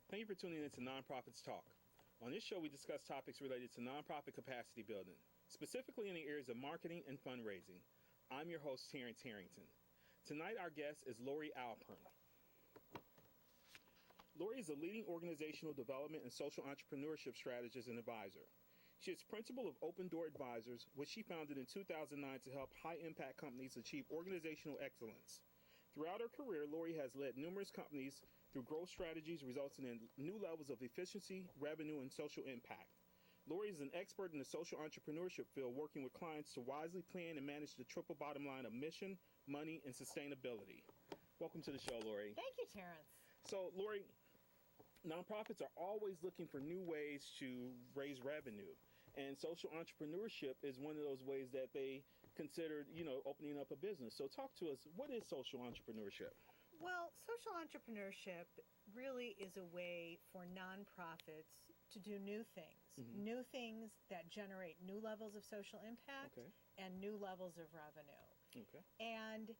Thank you for tuning in to Nonprofits Talk. On this show, we discuss topics related to nonprofit capacity building, specifically in the areas of marketing and fundraising. I'm your host, Terrence Harrington. Tonight, our guest is Lori Alpern. Lori is a leading organizational development and social entrepreneurship strategist and advisor. She is principal of Open Door Advisors, which she founded in 2009 to help high-impact companies achieve organizational excellence. Throughout her career, Lori has led numerous companies through growth strategies resulting in new levels of efficiency, revenue, and social impact. Lori is an expert in the social entrepreneurship field, working with clients to wisely plan and manage the triple bottom line of mission, money, and sustainability. Welcome to the show, Lori. Thank you, Terrence. So, Lori, nonprofits are always looking for new ways to raise revenue. And social entrepreneurship is one of those ways that they considered, opening up a business. So talk to us, what is social entrepreneurship? Well, social entrepreneurship really is a way for nonprofits to do new things, new things that generate new levels of social impact and new levels of revenue. Okay. And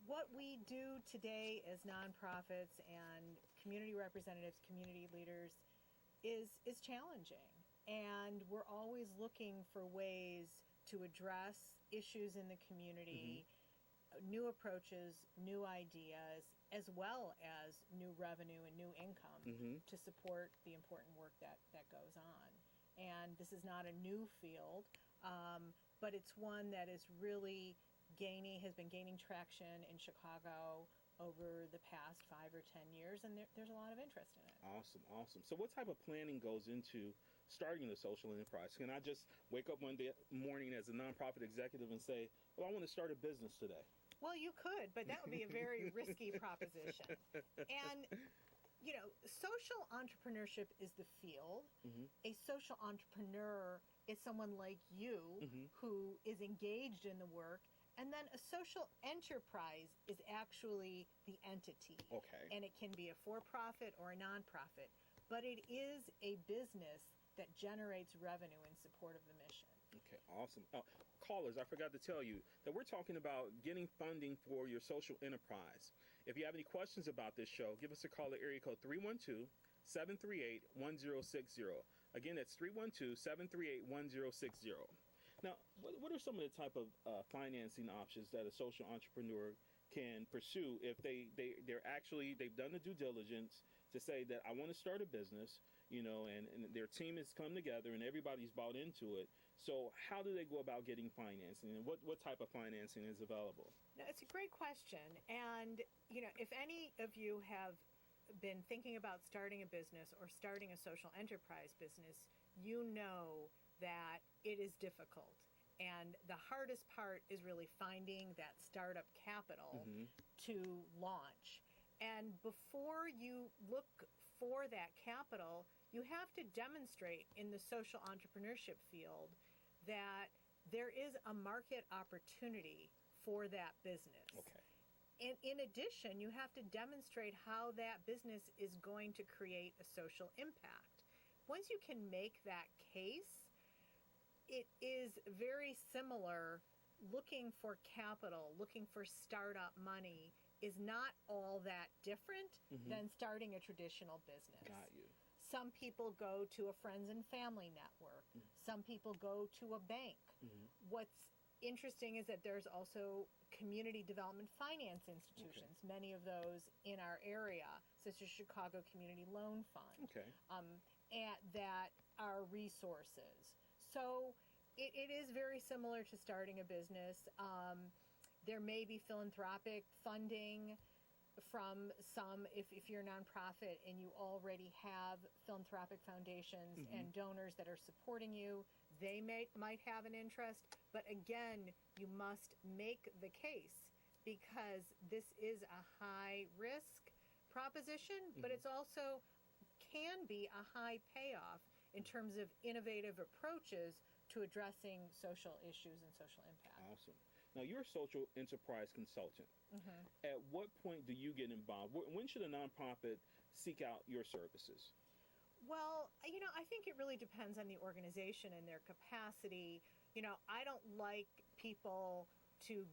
what we do today as nonprofits and community representatives, community leaders, is challenging. And we're always looking for ways to address issues in the community, new approaches, new ideas, as well as new revenue and new income to support the important work that goes on. And this is not a new field, but it's one that is really has been gaining traction in Chicago over the past 5 or 10 years, and there's a lot of interest in it. Awesome. So what type of planning goes into starting a social enterprise? Can I just wake up one morning as a nonprofit executive and say, well, I want to start a business today? Well, you could, but that would be a very risky proposition. And, social entrepreneurship is the field. A social entrepreneur is someone like you who is engaged in the work. And then a social enterprise is actually the entity. Okay. And it can be a for-profit or a nonprofit. But it is a business that generates revenue in support of the mission. Okay, awesome. Callers, I forgot to tell you that we're talking about getting funding for your social enterprise. If you have any questions about this show, give us a call at area code 312-738-1060. Again, that's 312-738-1060. Now, what are some of the type of financing options that a social entrepreneur can pursue if they've done the due diligence to say that I want to start a business, and their team has come together and everybody's bought into it. So how do they go about getting financing, and what type of financing is available? Now, it's a great question. And, if any of you have been thinking about starting a business or starting a social enterprise business, you know that it is difficult. And the hardest part is really finding that startup capital to launch. And before you look for that capital, you have to demonstrate in the social entrepreneurship field that there is a market opportunity for that business. Okay. And in addition, you have to demonstrate how that business is going to create a social impact. Once you can make that case, it is very similar. Looking for capital, looking for startup money is not all that different than starting a traditional business. Got you. Some people go to a friends and family network. Some people go to a bank. What's interesting is that there's also community development finance institutions, many of those in our area, such as Chicago Community Loan Fund, and that are resources. So it is very similar to starting a business. There may be philanthropic funding from some, if you're a nonprofit and you already have philanthropic foundations and donors that are supporting you, they might have an interest. But again, you must make the case, because this is a high risk proposition, but it's also can be a high payoff in terms of innovative approaches to addressing social issues and social impact. Awesome. Now, you're a social enterprise consultant. At what point do you get involved? When should a nonprofit seek out your services? Well, I think it really depends on the organization and their capacity. I don't like people to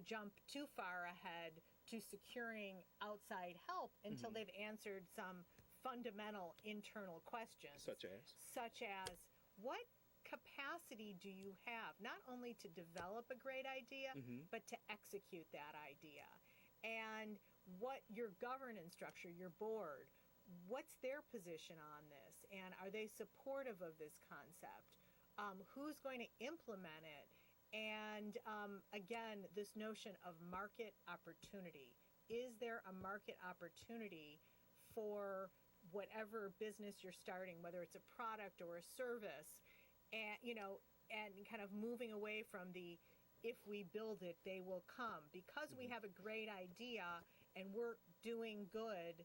jump too far ahead to securing outside help until they've answered some fundamental internal questions. Such as? Such as, what capacity do you have, not only to develop a great idea, but to execute that idea? And what your governance structure, your board, what's their position on this? And are they supportive of this concept? Who's going to implement it? And again, this notion of market opportunity. Is there a market opportunity for whatever business you're starting, whether it's a product or a service? And, and kind of moving away from the, if we build it, they will come. Because we have a great idea and we're doing good,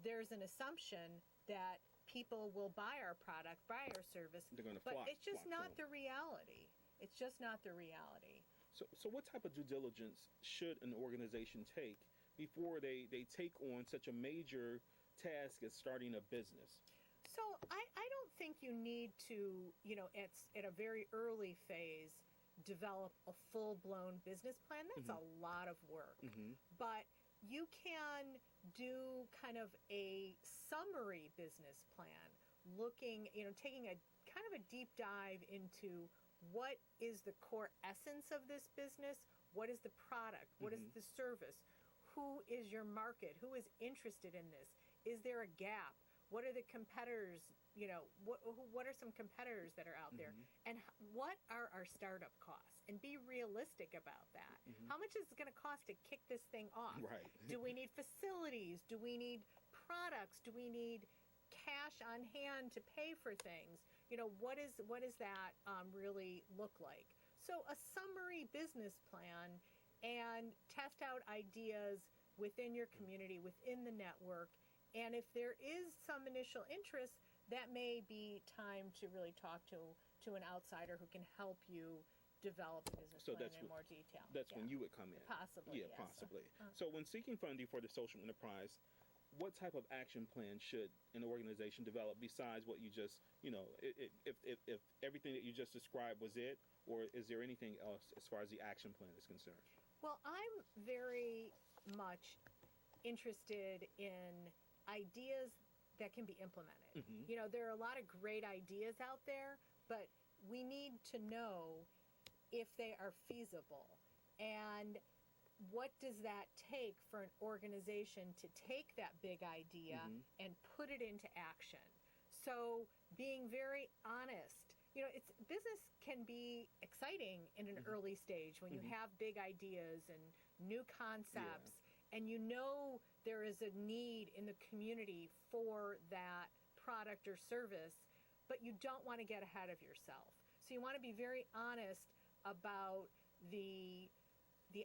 there's an assumption that people will buy our product, buy our service. They're going to but flock. It's just not the reality. It's just not the reality. So what type of due diligence should an organization take before they take on such a major task as starting a business? So I don't think you need to, at a very early phase, develop a full-blown business plan. That's a lot of work. But you can do kind of a summary business plan, looking, taking a kind of a deep dive into what is the core essence of this business, what is the product, what is the service, who is your market, who is interested in this, is there a gap? What are the competitors, what are some competitors that are out there? And what are our startup costs? And be realistic about that. How much is it going to cost to kick this thing off? Right. Do we need facilities? Do we need products? Do we need cash on hand to pay for things? What does that really look like? So a summary business plan and test out ideas within your community, within the network. And if there is some initial interest, that may be time to really talk to an outsider who can help you develop a business plan in more detail. That's when you would come in. Possibly, Yeah, yes. possibly. So when seeking funding for the social enterprise, what type of action plan should an organization develop besides what you just, if everything that you just described was it, or is there anything else as far as the action plan is concerned? Well, I'm very much interested in ideas that can be implemented. There are a lot of great ideas out there, but we need to know if they are feasible. And what does that take for an organization to take that big idea and put it into action? So being very honest, business can be exciting in an early stage when you have big ideas and new concepts. And there is a need in the community for that product or service, but you don't want to get ahead of yourself. So you want to be very honest about the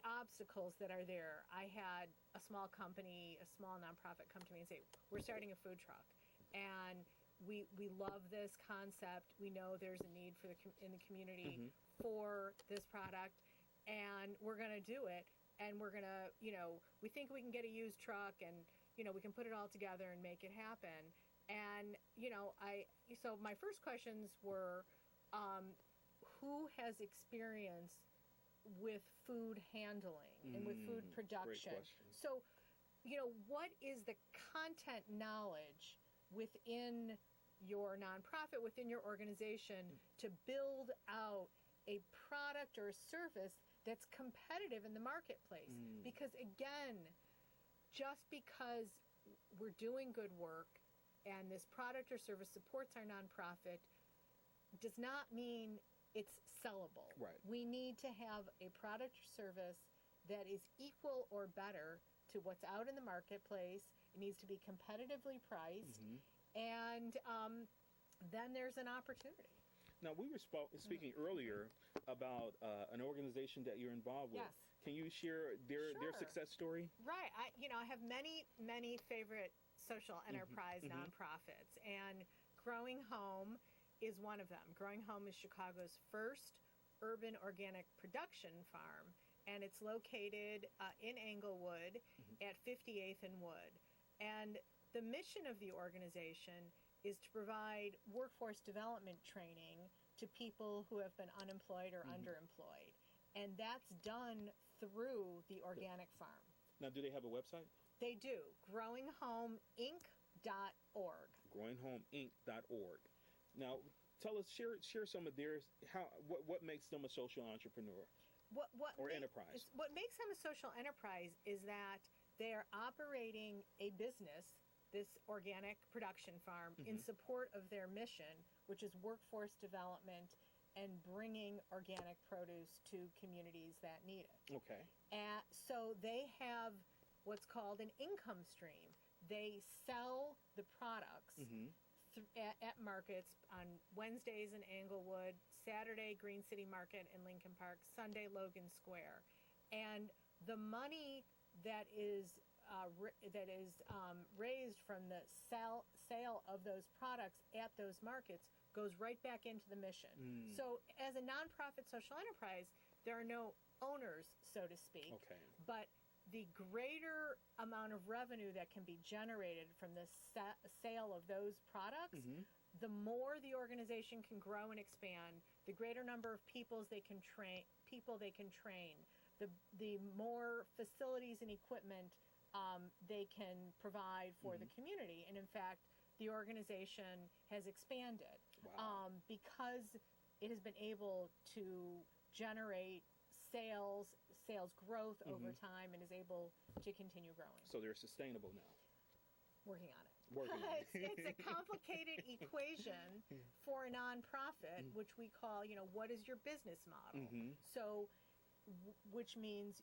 obstacles that are there. I had a small company, a small nonprofit come to me and say, we're starting a food truck. And we love this concept. We know there's a need in the community for this product, and we're going to do it. And we're going to, we think we can get a used truck and, we can put it all together and make it happen. And, so my first questions were, who has experience with food handling and with food production? So, what is the content knowledge within your nonprofit, within your organization to build out a product or a service that's competitive in the marketplace? Because again, just because we're doing good work and this product or service supports our nonprofit does not mean it's sellable. Right. We need to have a product or service that is equal or better to what's out in the marketplace. It needs to be competitively priced, and then there's an opportunity. Now, we were speaking earlier about an organization that you're involved with. Yes. Can you share their success story? Right. I have many favorite social enterprise nonprofits, and Growing Home is one of them. Growing Home is Chicago's first urban organic production farm, and it's located in Englewood at 58th and Wood. And the mission of the organization is to provide workforce development training to people who have been unemployed or underemployed. And that's done through the organic farm. Now, do they have a website? They do. growinghomeInc.org. growinghomeInc.org. growinghomeInc.org. Now, tell us, share some of theirs. What makes them a social entrepreneur enterprise? What makes them a social enterprise is that they are operating a business, this organic production farm, in support of their mission, which is workforce development and bringing organic produce to communities that need it. Okay. So they have what's called an income stream. They sell the products at markets on Wednesdays in Englewood, Saturday Green City Market in Lincoln Park, Sunday Logan Square, and the money that is raised from the sale of those products at those markets goes right back into the mission. So as a nonprofit social enterprise, there are no owners, so to speak, but the greater amount of revenue that can be generated from the sale of those products, the more the organization can grow and expand, the greater number of people they can train, the more facilities and equipment they can provide for the community. And in fact, the organization has expanded because it has been able to generate sales growth over time and is able to continue growing. So they're sustainable now. Working on it. It's a complicated equation for a nonprofit, which we call, what is your business model? So, which means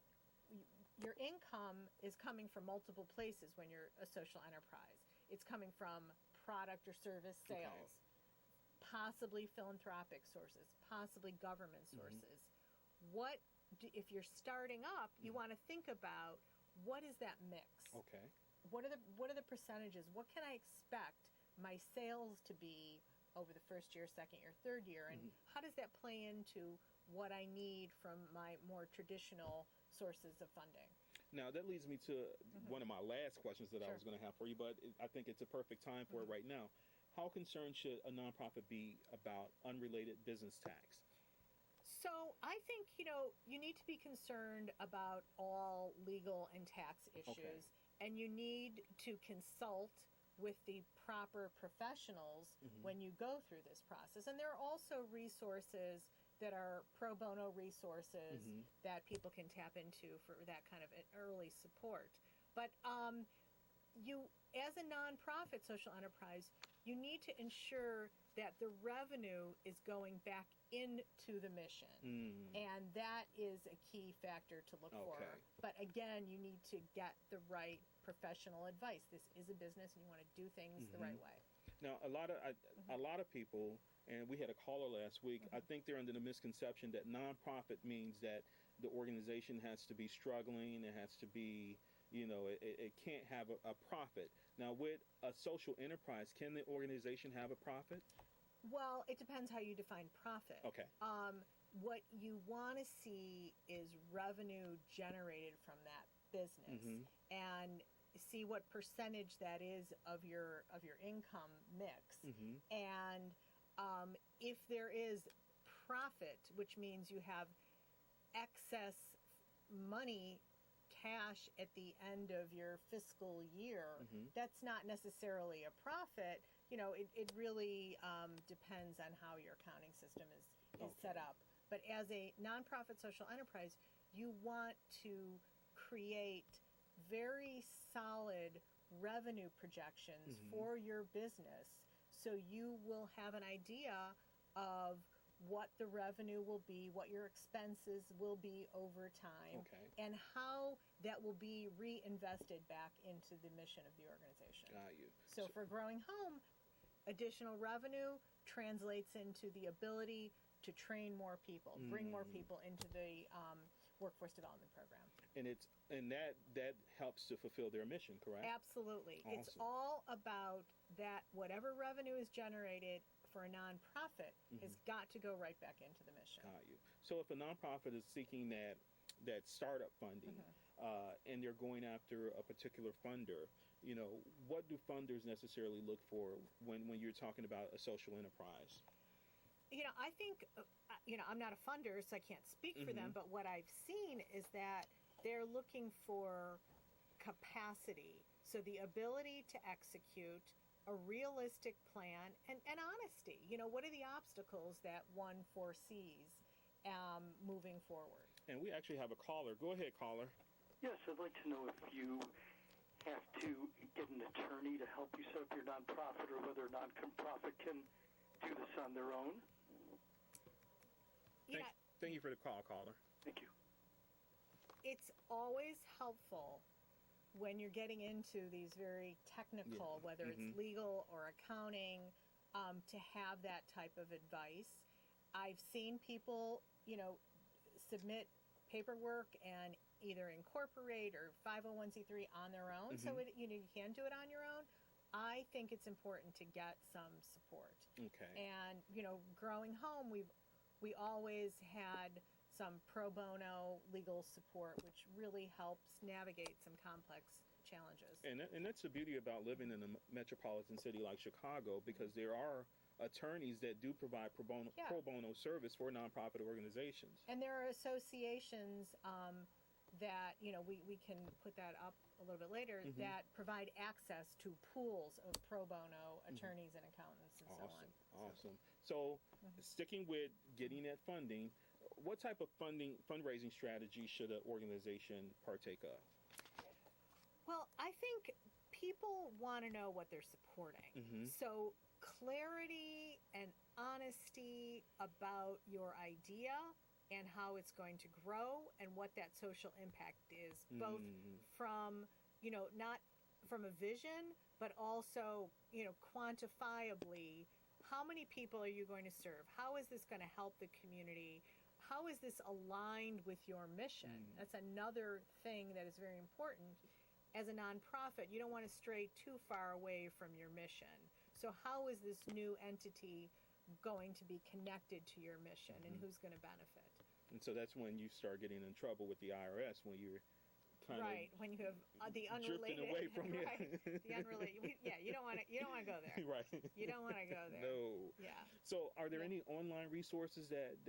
your income is coming from multiple places when you're a social enterprise. It's coming from product or service sales, possibly philanthropic sources, possibly government sources. If you're starting up, you want to think about what is that mix? Okay. What are the percentages? What can I expect my sales to be over the first year, second year, third year, and how does that play into what I need from my more traditional sources of funding? Now, that leads me to one of my last questions that I was going to have for you, but I think it's a perfect time for it right now. How concerned should a nonprofit be about unrelated business tax? So I think, you need to be concerned about all legal and tax issues, and you need to consult with the proper professionals when you go through this process. And there are also resources that are pro bono resources that people can tap into for that kind of early support. But you, as a nonprofit social enterprise, you need to ensure that the revenue is going back into the mission. And that is a key factor to look for. But again, you need to get the right professional advice. This is a business and you want to do things the right way. Now, a lot of people, and we had a caller last week, I think they're under the misconception that nonprofit means that the organization has to be struggling, it has to be, it can't have a profit. Now, with a social enterprise, can the organization have a profit? Well, it depends how you define profit. Okay. What you want to see is revenue generated from that business, and see what percentage that is of your income mix. And if there is profit, which means you have excess money, cash at the end of your fiscal year, that's not necessarily a profit. It really depends on how your accounting system is set up. But as a nonprofit social enterprise, you want to create very solid revenue projections for your business, so you will have an idea of what the revenue will be, what your expenses will be over time, and how that will be reinvested back into the mission of the organization. Got you. So for Growing Home, additional revenue translates into the ability to train more people, bring more people into the workforce development program. And that helps to fulfill their mission, correct? Absolutely. Awesome. It's all about that. Whatever revenue is generated for a nonprofit has got to go right back into the mission. Got you. So if a nonprofit is seeking that startup funding, and they're going after a particular funder, what do funders necessarily look for when you're talking about a social enterprise? I think, I'm not a funder, so I can't speak for them, but what I've seen is that they're looking for capacity. So the ability to execute a realistic plan and honesty. What are the obstacles that one foresees moving forward? And we actually have a caller. Go ahead, caller. Yes, I'd like to know if you have to get an attorney to help you set up your nonprofit, or whether a nonprofit can do this on their own. Thank you for the call, caller. Thank you. It's always helpful when you're getting into these very technical, whether it's legal or accounting, to have that type of advice. I've seen people, submit paperwork and either incorporate or 501c3 on their own. So you can do it on your own. I think it's important to get some support. Okay. And growing home, we always had some pro bono legal support, which really helps navigate some complex challenges. And that's the beauty about living in a metropolitan city like Chicago, because there are attorneys that do provide pro bono service for nonprofit organizations. And there are associations that, we can put that up a little bit later, that provide access to pools of pro bono attorneys and accountants and so on. Awesome. So sticking with getting that funding, what type of fundraising strategy should an organization partake of? Well, I think people want to know what they're supporting. So clarity and honesty about your idea and how it's going to grow and what that social impact is, both from, not from a vision, but also, quantifiably, how many people are you going to serve? How is this going to help the community? How is this aligned with your mission? That's another thing that is very important. As a nonprofit, you don't want to stray too far away from your mission. So how is this new entity going to be connected to your mission, and who's going to benefit? And so that's when you start getting in trouble with the IRS, when you're kind right, when you have the unrelated, drifting away from right, the unrelated. You don't want to go there. Right. You don't want to go there. No. Yeah. So, are there any online resources that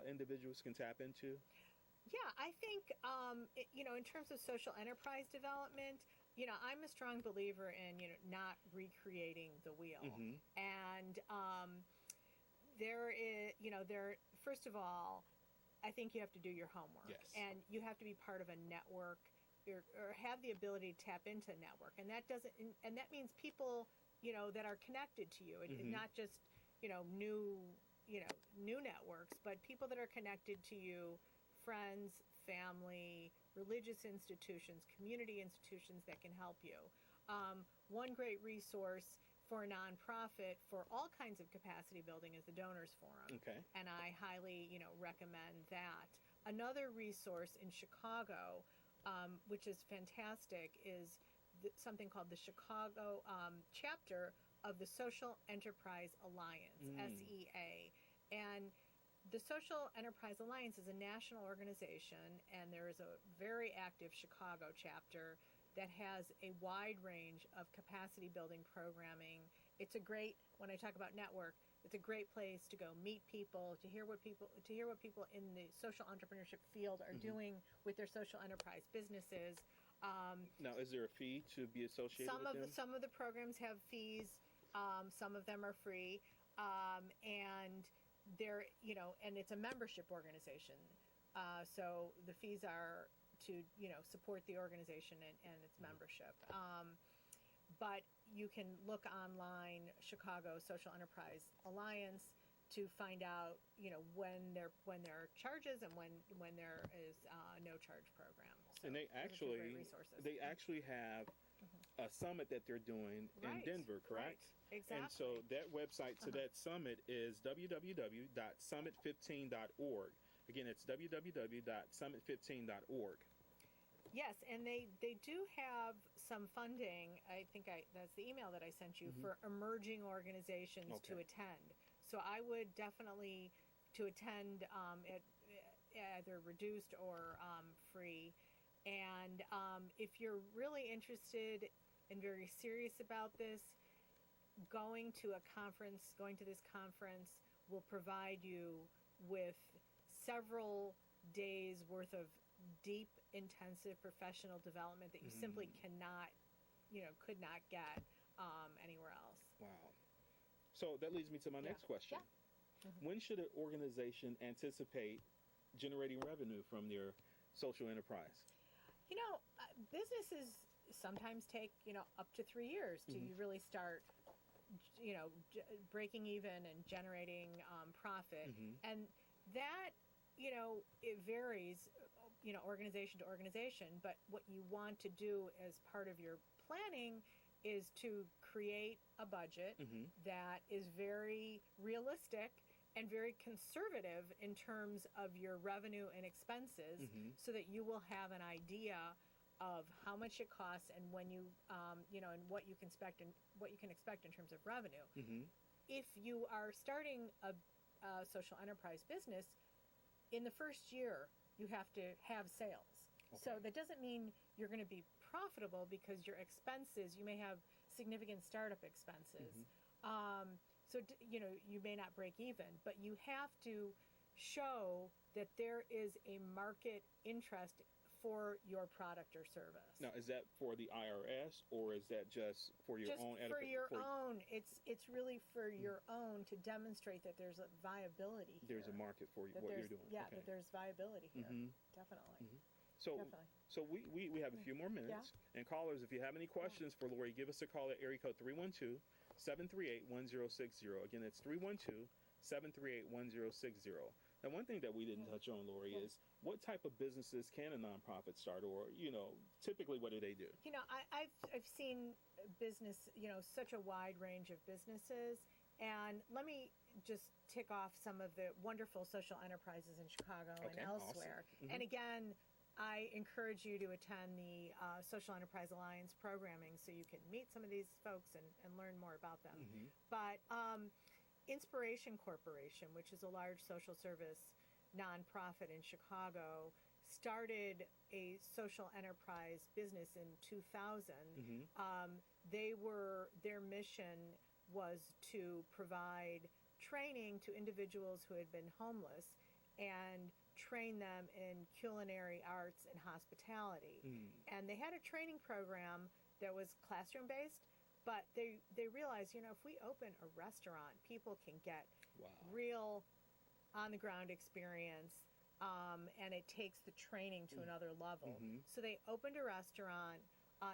individuals can tap into? Yeah, I think in terms of social enterprise development, I'm a strong believer in not recreating the wheel, and there is first of all, I think you have to do your homework, and you have to be part of a network. Or have the ability to tap into a network, and that means people that are connected to you, and not just new networks, but people that are connected to you, friends, family, religious institutions, community institutions that can help you. One great resource for a nonprofit for all kinds of capacity building is the Donors Forum, and I highly recommend that. Another resource in Chicago, which is fantastic, is something called the Chicago chapter of the Social Enterprise Alliance, SEA. And the Social Enterprise Alliance is a national organization, and there is a very active Chicago chapter that has a wide range of capacity building programming. It's a great, when I talk about network, it's a great place to go meet people, to hear what people in the social entrepreneurship field are doing with their social enterprise businesses. Now, is there a fee to be associated with them? Some of the programs have fees. Some of them are free, and they're and it's a membership organization. So the fees are to support the organization and its membership. But you can look online, Chicago Social Enterprise Alliance, to find out, when there are charges and when there is no charge program. So and they actually have a summit that they're doing in Denver, correct? Right. Exactly. And so that website to that summit is www.summit15.org. Again, it's www.summit15.org. Yes, and they do have some funding. I think that's the email that I sent you for emerging organizations to attend. So I would definitely to attend at either reduced or free. And if you're really interested and very serious about this, going to this conference will provide you with several days worth of deep, intensive professional development that you simply cannot could not get anywhere else. Wow. So that leads me to my next question. Yeah. When should an organization anticipate generating revenue from their social enterprise? Businesses sometimes take, up to 3 years to really start, breaking even and generating profit. And that, it varies, organization to organization. But what you want to do as part of your planning is to create a budget that is very realistic and very conservative in terms of your revenue and expenses, so that you will have an idea of how much it costs and when you, and what you can expect in terms of revenue. If you are starting a social enterprise business, in the first year you have to have sales. Okay. So that doesn't mean you're going to be profitable, because your expenses, you may have significant startup expenses. So, you may not break even, but you have to show that there is a market interest for your product or service. Now, is that for the IRS, or is that just for your own? For your own. It's really for your own, to demonstrate that there's a viability here. There's a market for what you're doing. Yeah, okay. That there's viability here. Definitely. So we have a few more minutes. Yeah. And callers, if you have any questions for Lori, give us a call at area code 312-738-1060. Again, it's 312-738-1060. Now, one thing that we didn't touch on, Lori, is what type of businesses can a nonprofit start, or, typically what do they do? I've seen business, such a wide range of businesses. And let me just tick off some of the wonderful social enterprises in Chicago and elsewhere. Awesome. And again, I encourage you to attend the Social Enterprise Alliance programming so you can meet some of these folks and learn more about them. But Inspiration Corporation, which is a large social service nonprofit in Chicago, started a social enterprise business in 2000. Their mission was to provide training to individuals who had been homeless and train them in culinary arts and hospitality. And they had a training program that was classroom-based, but they realized, if we open a restaurant, people can get real on-the-ground experience, and it takes the training to another level. So they opened a restaurant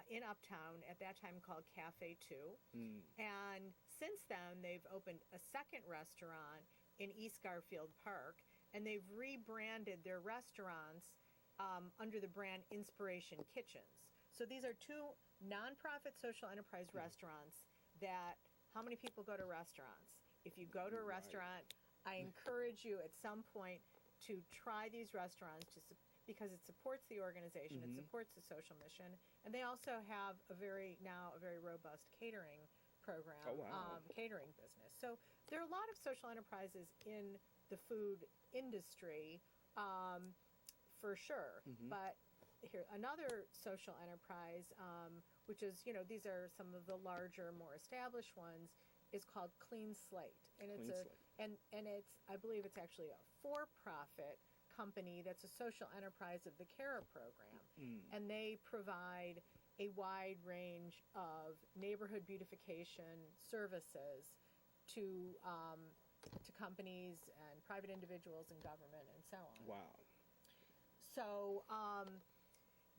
in Uptown, at that time called Cafe 2. And since then, they've opened a second restaurant in East Garfield Park, and they've rebranded their restaurants under the brand Inspiration Kitchens. So these are two nonprofit social enterprise restaurants that, how many people go to restaurants? If you go to a restaurant, I encourage you at some point to try these restaurants because it supports the organization, it supports the social mission, and they also have a very robust catering program, catering business. So there are a lot of social enterprises in the food industry, for sure. But here, another social enterprise, which is, these are some of the larger, more established ones, is called Clean Slate. And it's I believe it's actually a for-profit company that's a social enterprise of the CARE program. And they provide a wide range of neighborhood beautification services to companies and private individuals and government and so on. Wow. So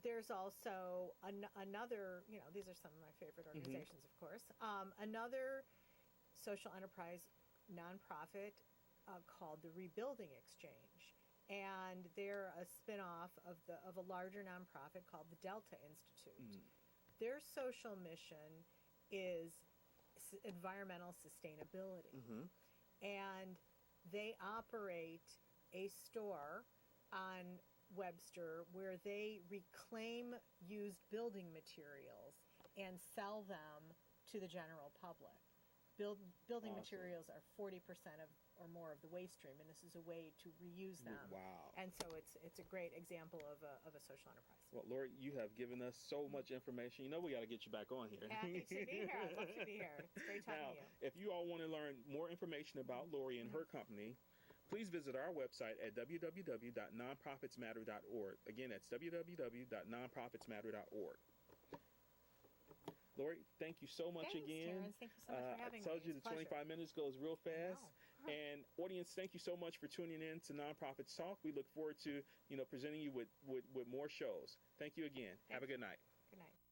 there's also another, these are some of my favorite organizations, of course. Another social enterprise nonprofit called the Rebuilding Exchange. And they're a spinoff of a larger nonprofit called the Delta Institute. Their social mission is environmental sustainability. And they operate a store on Webster where they reclaim used building materials and sell them to the general public. Building materials are 40% or more of the waste stream, and this is a way to reuse them. Wow. And so it's a great example of a social enterprise. Well, Lori, you have given us so much information. We got to get you back on here. Happy to be here. I'd love to be here. It's great talking to you. If you all want to learn more information about Lori and her company, please visit our website at www.nonprofitsmatter.org. Again, that's www.nonprofitsmatter.org. Lori, thank you so much Thanks, again. Terrence. Thank you so much for having I told me. you It's the a pleasure. 25 minutes goes real fast. And audience, thank you so much for tuning in to Nonprofits Talk. We look forward to, presenting you with more shows. Thank you again. Have a good night. Good night.